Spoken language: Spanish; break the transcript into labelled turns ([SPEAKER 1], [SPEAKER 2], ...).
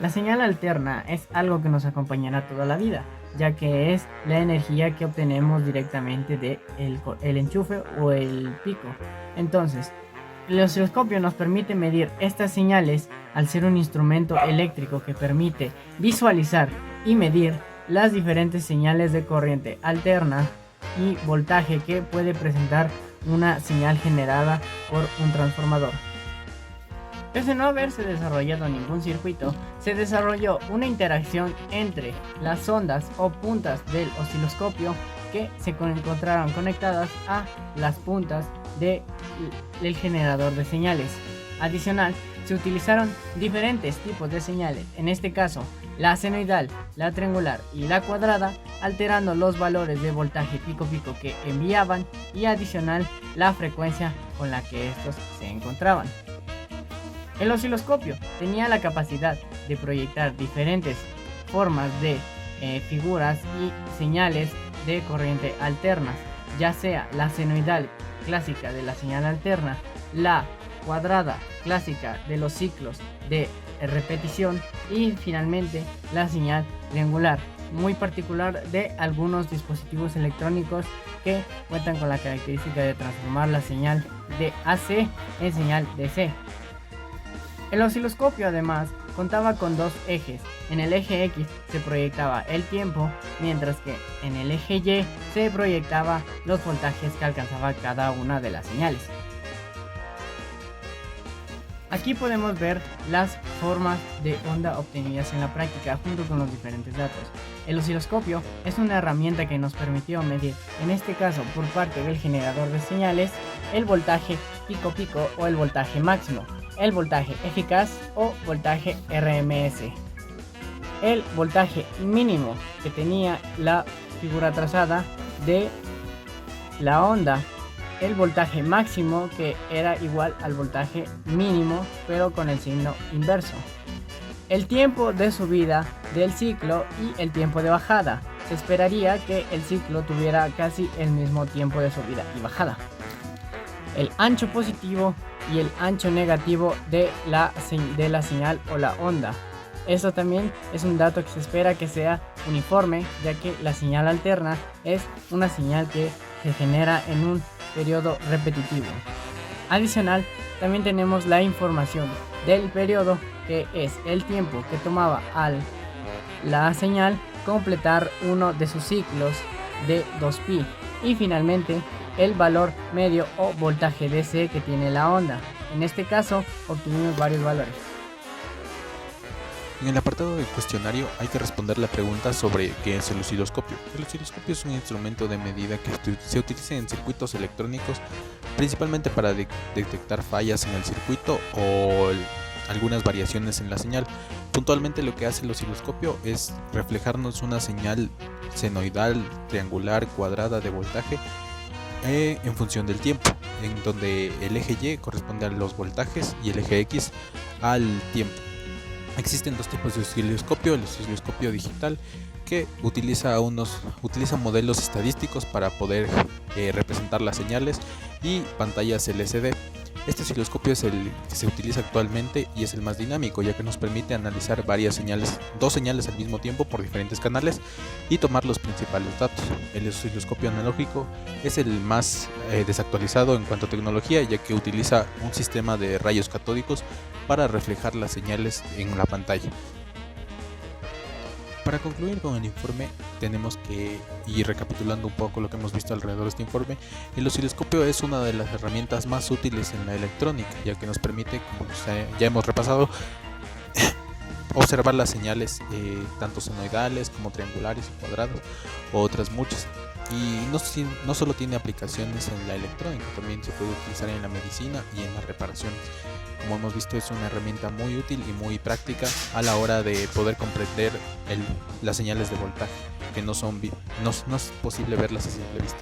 [SPEAKER 1] La señal alterna es algo que nos acompañará toda la vida, ya que es la energía que obtenemos directamente de el enchufe o el pico. Entonces, el osciloscopio nos permite medir estas señales al ser un instrumento eléctrico que permite visualizar y medir las diferentes señales de corriente alterna y voltaje que puede presentar una señal generada por un transformador. Pese a no haberse desarrollado ningún circuito, se desarrolló una interacción entre las ondas o puntas del osciloscopio que se encontraron conectadas a las puntas del generador de señales. Adicional, se utilizaron diferentes tipos de señales, en este caso la senoidal, la triangular y la cuadrada, alterando los valores de voltaje pico-pico que enviaban y adicional la frecuencia con la que estos se encontraban. El osciloscopio tenía la capacidad de proyectar diferentes formas de figuras y señales de corriente alternas, ya sea la senoidal clásica de la señal alterna, la cuadrada clásica de los ciclos de repetición y finalmente la señal triangular, muy particular de algunos dispositivos electrónicos que cuentan con la característica de transformar la señal de AC en señal DC. El osciloscopio además contaba con dos ejes. En el eje X se proyectaba el tiempo, mientras que en el eje Y se proyectaba los voltajes que alcanzaba cada una de las señales. Aquí podemos ver las formas de onda obtenidas en la práctica junto con los diferentes datos. El osciloscopio es una herramienta que nos permitió medir, en este caso por parte del generador de señales, el voltaje pico-pico o el voltaje máximo, el voltaje eficaz o voltaje RMS, el voltaje mínimo que tenía la figura trazada de la onda, el voltaje máximo que era igual al voltaje mínimo pero con el signo inverso, el tiempo de subida del ciclo y el tiempo de bajada. Se esperaría que el ciclo tuviera casi el mismo tiempo de subida y bajada, el ancho positivo y el ancho negativo de la señal o la onda. Esto también es un dato que se espera que sea uniforme, ya que la señal alterna es una señal que se genera en un periodo repetitivo. Adicional, también tenemos la información del periodo, que es el tiempo que tomaba la señal completar uno de sus ciclos de 2π, y finalmente el valor medio o voltaje DC que tiene la onda. En este caso obtuvimos varios valores.
[SPEAKER 2] En el apartado del cuestionario hay que responder la pregunta sobre qué es el osciloscopio. El osciloscopio es un instrumento de medida que se utiliza en circuitos electrónicos, principalmente para detectar fallas en el circuito o algunas variaciones en la señal. Puntualmente lo que hace el osciloscopio es reflejarnos una señal senoidal, triangular, cuadrada de voltaje en función del tiempo, en donde el eje Y corresponde a los voltajes y el eje X al tiempo. Existen dos tipos de osciloscopio: el osciloscopio digital, que utiliza modelos estadísticos para poder representar las señales, y pantallas LCD. Este osciloscopio es el que se utiliza actualmente y es el más dinámico, ya que nos permite analizar dos señales al mismo tiempo por diferentes canales y tomar los principales datos. El osciloscopio analógico es el más desactualizado en cuanto a tecnología, ya que utiliza un sistema de rayos catódicos para reflejar las señales en la pantalla. Para concluir con el informe, tenemos que ir recapitulando un poco lo que hemos visto alrededor de este informe. El osciloscopio es una de las herramientas más útiles en la electrónica, ya que nos permite, como ya hemos repasado, observar las señales tanto senoidales como triangulares y cuadradas, o otras muchas. Y no solo tiene aplicaciones en la electrónica, también se puede utilizar en la medicina y en las reparaciones. Como hemos visto, es una herramienta muy útil y muy práctica a la hora de poder comprender las señales de voltaje, que no es posible verlas a simple vista.